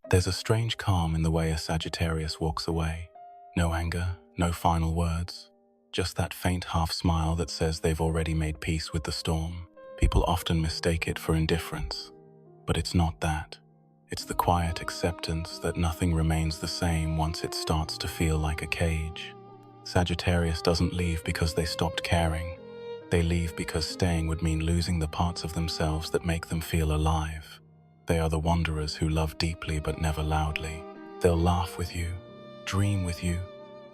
There's a strange calm in the way a Sagittarius walks away. No anger, no final words, just that faint half smile that says they've already made peace with the storm. People often mistake it for indifference, but it's not that. It's the quiet acceptance that nothing remains the same once it starts to feel like a cage. Sagittarius doesn't leave because they stopped caring. They leave because staying would mean losing the parts of themselves that make them feel alive. They are the wanderers who love deeply but never loudly. They'll laugh with you, dream with you,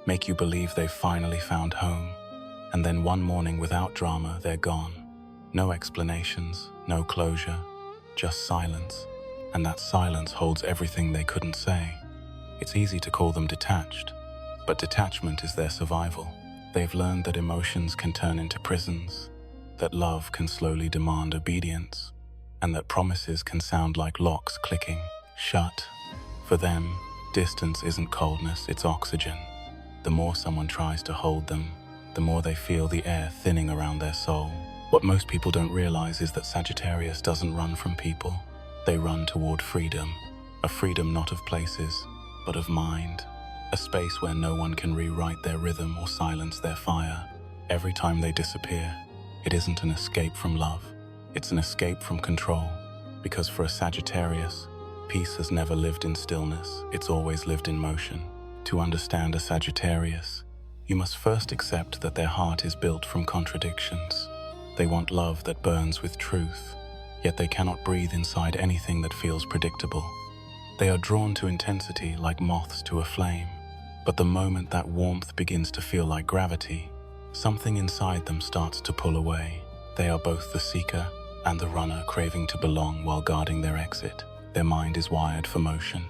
make you believe they've finally found home. And then one morning without drama, they're gone. No explanations, no closure, just silence. And that silence holds everything they couldn't say. It's easy to call them detached, but detachment is their survival. They've learned that emotions can turn into prisons, that love can slowly demand obedience, and that promises can sound like locks clicking shut. For them, distance isn't coldness, it's oxygen. The more someone tries to hold them, the more they feel the air thinning around their soul. What most people don't realize is that Sagittarius doesn't run from people. They run toward freedom, a freedom not of places, but of mind, a space where no one can rewrite their rhythm or silence their fire. Every time they disappear, it isn't an escape from love, it's an escape from control, because for a Sagittarius, peace has never lived in stillness, it's always lived in motion. To understand a Sagittarius, you must first accept that their heart is built from contradictions. They want love that burns with truth, yet they cannot breathe inside anything that feels predictable. They are drawn to intensity like moths to a flame, but the moment that warmth begins to feel like gravity, something inside them starts to pull away. They are both the seeker and the runner, craving to belong while guarding their exit. Their mind is wired for motion.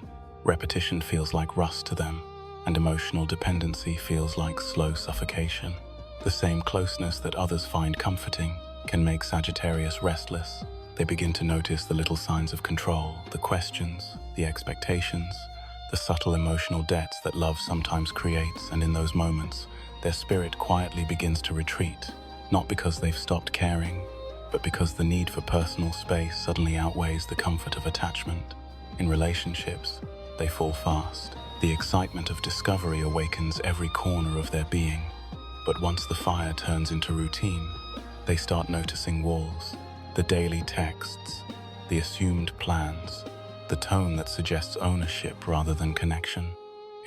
Repetition feels like rust to them, and emotional dependency feels like slow suffocation. The same closeness that others find comforting can make Sagittarius restless. They begin to notice the little signs of control, the questions, the expectations, the subtle emotional debts that love sometimes creates, and in those moments, their spirit quietly begins to retreat, not because they've stopped caring, but because the need for personal space suddenly outweighs the comfort of attachment. In relationships, they fall fast. The excitement of discovery awakens every corner of their being, but once the fire turns into routine, they start noticing walls. The daily texts, the assumed plans, the tone that suggests ownership rather than connection.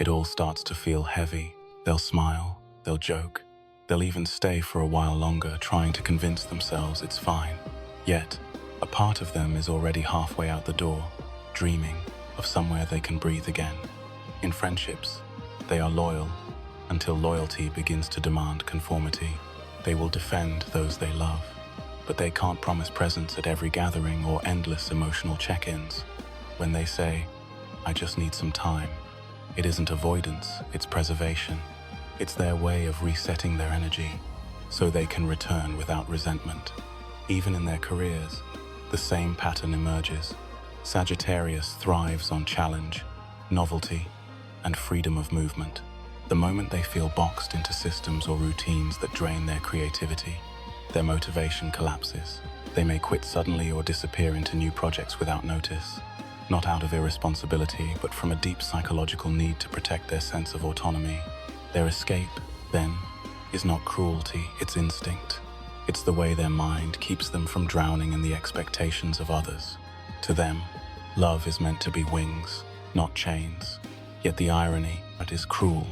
It all starts to feel heavy. They'll smile, they'll joke, they'll even stay for a while longer, trying to convince themselves it's fine. Yet, a part of them is already halfway out the door, dreaming of somewhere they can breathe again. In friendships, they are loyal until loyalty begins to demand conformity. They will defend those they love, but they can't promise presence at every gathering or endless emotional check-ins. When they say, "I just need some time," it isn't avoidance, it's preservation. It's their way of resetting their energy, so they can return without resentment. Even in their careers, the same pattern emerges. Sagittarius thrives on challenge, novelty, and freedom of movement. The moment they feel boxed into systems or routines that drain their creativity, their motivation collapses. They may quit suddenly or disappear into new projects without notice, not out of irresponsibility, but from a deep psychological need to protect their sense of autonomy. Their escape, then, is not cruelty, it's instinct. It's the way their mind keeps them from drowning in the expectations of others. To them, love is meant to be wings, not chains. Yet the irony, it is cruel.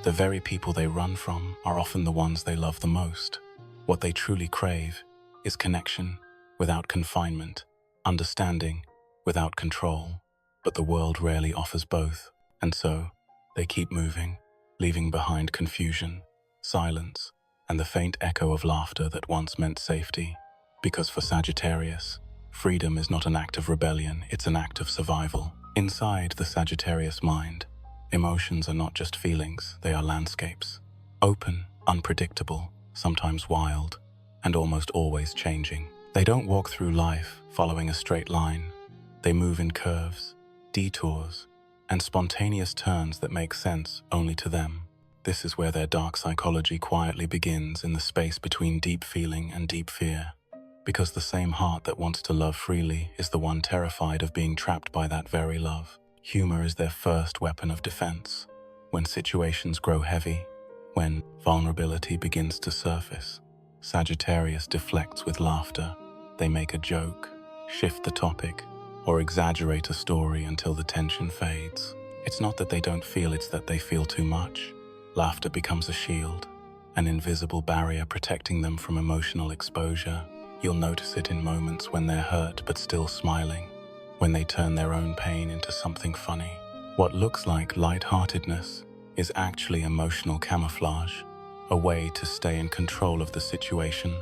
The very people they run from are often the ones they love the most. What they truly crave is connection without confinement, understanding without control. But the world rarely offers both, and so they keep moving, leaving behind confusion, silence, and the faint echo of laughter that once meant safety. Because for Sagittarius, freedom is not an act of rebellion, it's an act of survival. Inside the Sagittarius mind, emotions are not just feelings, they are landscapes. Open, unpredictable, sometimes wild, and almost always changing. They don't walk through life following a straight line. They move in curves, detours, and spontaneous turns that make sense only to them. This is where their dark psychology quietly begins, in the space between deep feeling and deep fear. Because the same heart that wants to love freely is the one terrified of being trapped by that very love. Humor is their first weapon of defense. When situations grow heavy, when vulnerability begins to surface, Sagittarius deflects with laughter. They make a joke, shift the topic, or exaggerate a story until the tension fades. It's not that they don't feel, it's that they feel too much. Laughter becomes a shield, an invisible barrier protecting them from emotional exposure. You'll notice it in moments when they're hurt but still smiling, when they turn their own pain into something funny. What looks like lightheartedness is actually emotional camouflage, a way to stay in control of the situation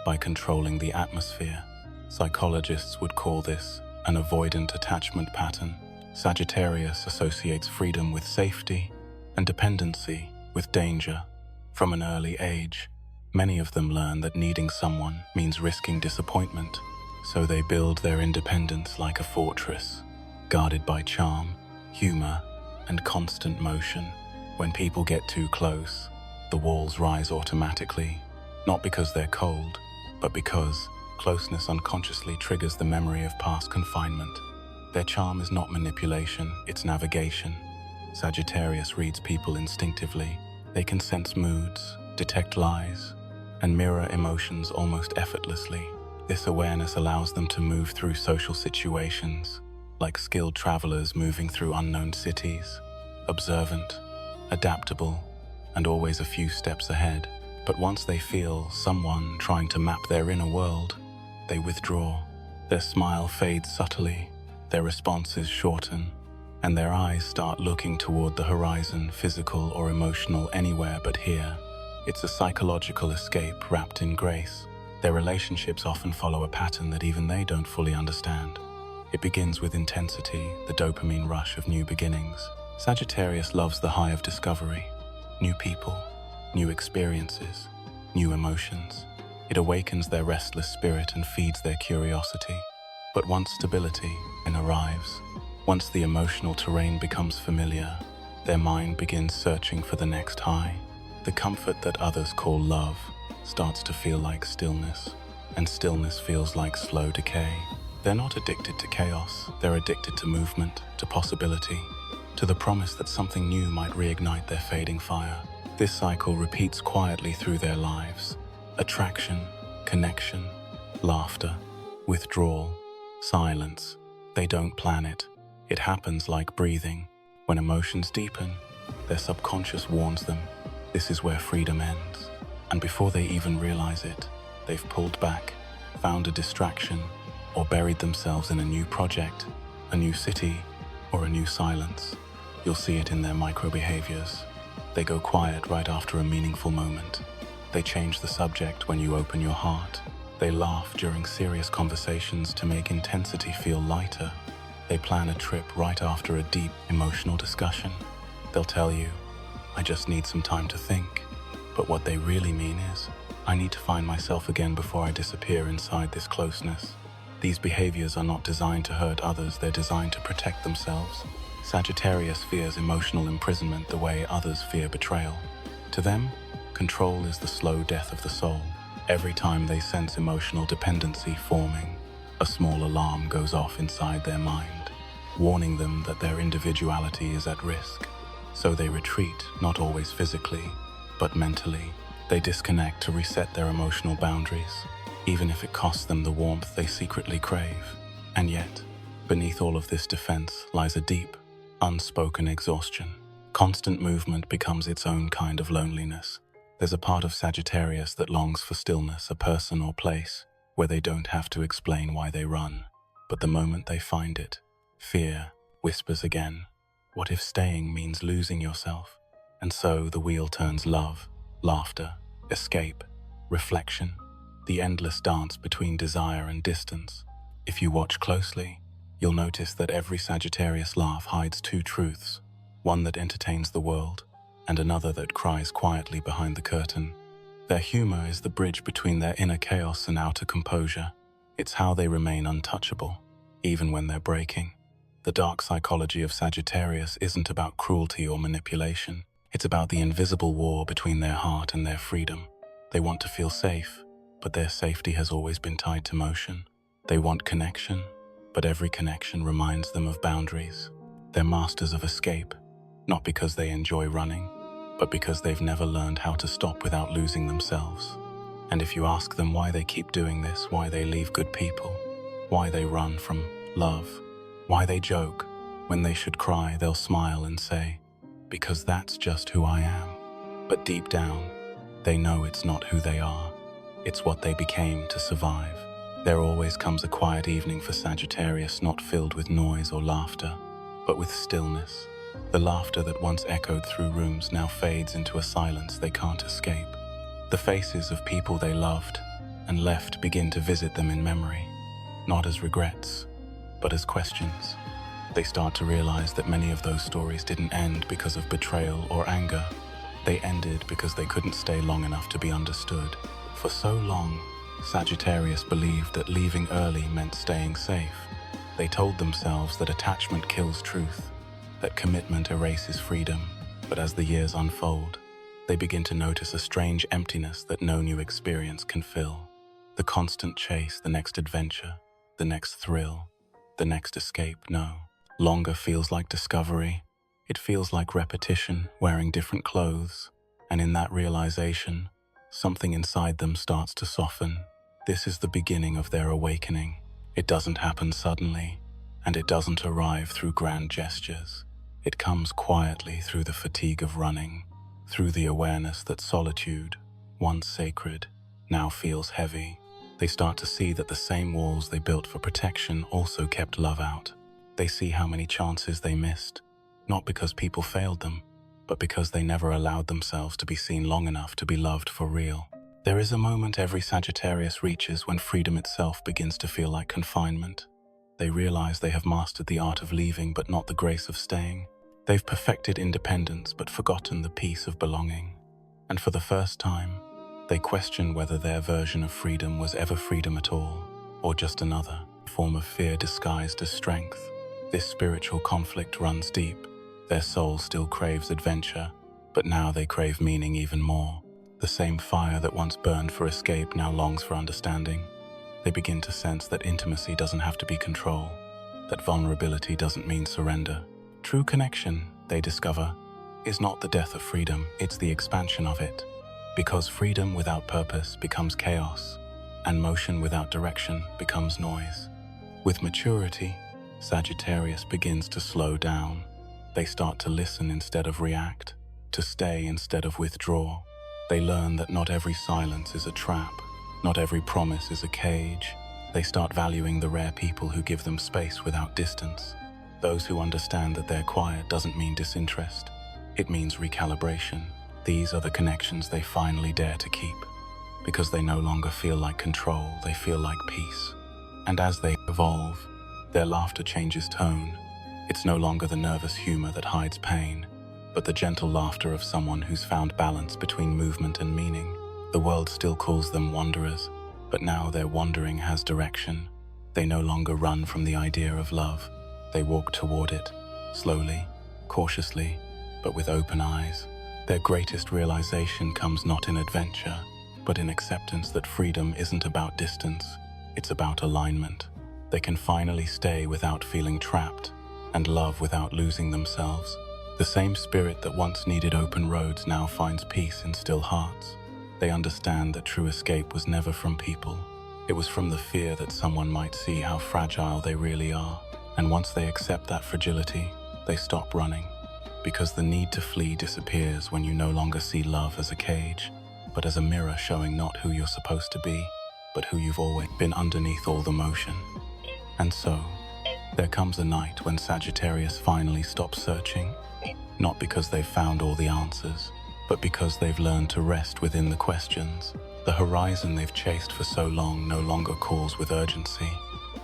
by controlling the atmosphere. Psychologists would call this an avoidant attachment pattern. Sagittarius associates freedom with safety and dependency with danger. From an early age, many of them learn that needing someone means risking disappointment, so they build their independence like a fortress, guarded by charm, humor, and constant motion. When people get too close, the walls rise automatically, not because they're cold, but because closeness unconsciously triggers the memory of past confinement. Their charm is not manipulation, it's navigation. Sagittarius reads people instinctively. They can sense moods, detect lies, and mirror emotions almost effortlessly. This awareness allows them to move through social situations, like skilled travelers moving through unknown cities, observant, adaptable, and always a few steps ahead. But once they feel someone trying to map their inner world, they withdraw. Their smile fades subtly, their responses shorten, and their eyes start looking toward the horizon, physical or emotional, anywhere but here. It's a psychological escape wrapped in grace. Their relationships often follow a pattern that even they don't fully understand. It begins with intensity, the dopamine rush of new beginnings. Sagittarius loves the high of discovery, new people, new experiences, new emotions. It awakens their restless spirit and feeds their curiosity. But once stability arrives, once the emotional terrain becomes familiar, their mind begins searching for the next high. The comfort that others call love starts to feel like stillness, and stillness feels like slow decay. They're not addicted to chaos, they're addicted to movement, to possibility, to the promise that something new might reignite their fading fire. This cycle repeats quietly through their lives. Attraction, connection, laughter, withdrawal, silence. They don't plan it. It happens like breathing. When emotions deepen, their subconscious warns them, this is where freedom ends. And before they even realize it, they've pulled back, found a distraction, or buried themselves in a new project, a new city, or a new silence. You'll see it in their micro-behaviors. They go quiet right after a meaningful moment. They change the subject when you open your heart. They laugh during serious conversations to make intensity feel lighter. They plan a trip right after a deep emotional discussion. They'll tell you, I just need some time to think. But what they really mean is, I need to find myself again before I disappear inside this closeness. These behaviors are not designed to hurt others, they're designed to protect themselves. Sagittarius fears emotional imprisonment the way others fear betrayal. To them, control is the slow death of the soul. Every time they sense emotional dependency forming, a small alarm goes off inside their mind, warning them that their individuality is at risk. So they retreat, not always physically, but mentally. They disconnect to reset their emotional boundaries, even if it costs them the warmth they secretly crave. And yet, beneath all of this defense lies a deep, unspoken exhaustion. Constant movement becomes its own kind of loneliness. There's a part of Sagittarius that longs for stillness, a person or place, where they don't have to explain why they run. But the moment they find it, fear whispers again. What if staying means losing yourself? And so the wheel turns: love, laughter, escape, reflection, the endless dance between desire and distance. If you watch closely, you'll notice that every Sagittarius laugh hides two truths, one that entertains the world, and another that cries quietly behind the curtain. Their humor is the bridge between their inner chaos and outer composure. It's how they remain untouchable, even when they're breaking. The dark psychology of Sagittarius isn't about cruelty or manipulation. It's about the invisible war between their heart and their freedom. They want to feel safe, but their safety has always been tied to motion. They want connection, but every connection reminds them of boundaries. They're masters of escape, not because they enjoy running, but because they've never learned how to stop without losing themselves. And if you ask them why they keep doing this, why they leave good people, why they run from love, why they joke when they should cry, they'll smile and say, because that's just who I am. But deep down, they know it's not who they are. It's what they became to survive. There always comes a quiet evening for Sagittarius, not filled with noise or laughter, but with stillness. The laughter that once echoed through rooms now fades into a silence they can't escape. The faces of people they loved and left begin to visit them in memory, not as regrets, but as questions. They start to realize that many of those stories didn't end because of betrayal or anger. They ended because they couldn't stay long enough to be understood. For so long, Sagittarius believed that leaving early meant staying safe. They told themselves that attachment kills truth, that commitment erases freedom. But as the years unfold, they begin to notice a strange emptiness that no new experience can fill. The constant chase, the next adventure, the next thrill, the next escape no longer feels like discovery. It feels like repetition, wearing different clothes. And in that realization, something inside them starts to soften. This is the beginning of their awakening. It doesn't happen suddenly, and it doesn't arrive through grand gestures. It comes quietly through the fatigue of running, through the awareness that solitude, once sacred, now feels heavy. They start to see that the same walls they built for protection also kept love out. They see how many chances they missed, not because people failed them, but because they never allowed themselves to be seen long enough to be loved for real. There is a moment every Sagittarius reaches when freedom itself begins to feel like confinement. They realize they have mastered the art of leaving but not the grace of staying. They've perfected independence but forgotten the peace of belonging. And for the first time, they question whether their version of freedom was ever freedom at all, or just another form of fear disguised as strength. This spiritual conflict runs deep. Their soul still craves adventure, but now they crave meaning even more. The same fire that once burned for escape now longs for understanding. They begin to sense that intimacy doesn't have to be control, that vulnerability doesn't mean surrender. True connection, they discover, is not the death of freedom, it's the expansion of it. Because freedom without purpose becomes chaos, and motion without direction becomes noise. With maturity, Sagittarius begins to slow down. They start to listen instead of react, to stay instead of withdraw. They learn that not every silence is a trap, not every promise is a cage. They start valuing the rare people who give them space without distance. Those who understand that their quiet doesn't mean disinterest, it means recalibration. These are the connections they finally dare to keep, because they no longer feel like control, they feel like peace. And as they evolve, their laughter changes tone. It's no longer the nervous humor that hides pain, but the gentle laughter of someone who's found balance between movement and meaning. The world still calls them wanderers, but now their wandering has direction. They no longer run from the idea of love. They walk toward it, slowly, cautiously, but with open eyes. Their greatest realization comes not in adventure, but in acceptance that freedom isn't about distance, it's about alignment. They can finally stay without feeling trapped, and love without losing themselves. The same spirit that once needed open roads now finds peace in still hearts. They understand that true escape was never from people. It was from the fear that someone might see how fragile they really are. And once they accept that fragility, they stop running. Because the need to flee disappears when you no longer see love as a cage, but as a mirror showing not who you're supposed to be, but who you've always been underneath all the motion. And so, there comes a night when Sagittarius finally stops searching, not because they've found all the answers, but because they've learned to rest within the questions. The horizon they've chased for so long no longer calls with urgency.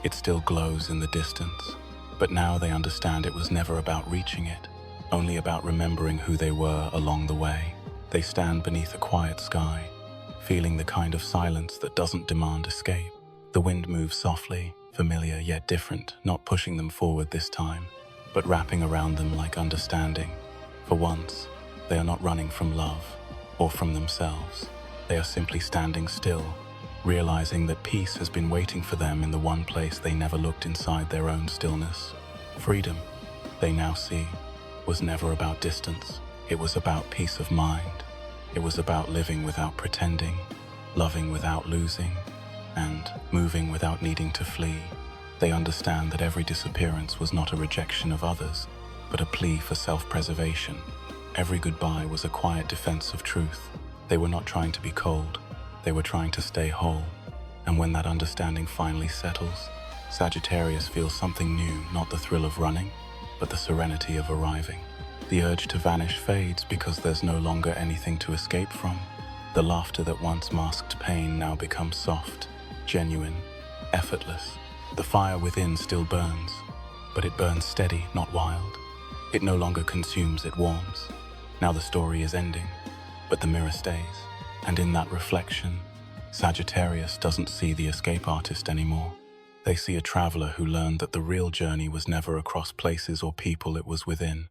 It still glows in the distance, but now they understand it was never about reaching it, only about remembering who they were along the way. They stand beneath a quiet sky, feeling the kind of silence that doesn't demand escape. The wind moves softly, familiar yet different, not pushing them forward this time, but wrapping around them like understanding. For once, they are not running from love or from themselves. They are simply standing still, realizing that peace has been waiting for them in the one place they never looked inside their own stillness. Freedom. they now see was never about distance. It was about peace of mind. It was about living without pretending, loving without losing, and moving without needing to flee. They understand that every disappearance was not a rejection of others, but a plea for self-preservation. Every goodbye was a quiet defense of truth. They were not trying to be cold, they were trying to stay whole. And when that understanding finally settles, Sagittarius feels something new, not the thrill of running, but the serenity of arriving. The urge to vanish fades because there's no longer anything to escape from. The laughter that once masked pain now becomes soft, genuine, effortless. The fire within still burns, but it burns steady, not wild. It no longer consumes, it warms. Now the story is ending, but the mirror stays. And in that reflection, Sagittarius doesn't see the escape artist anymore. They see a traveler who learned that the real journey was never across places or people, it was within.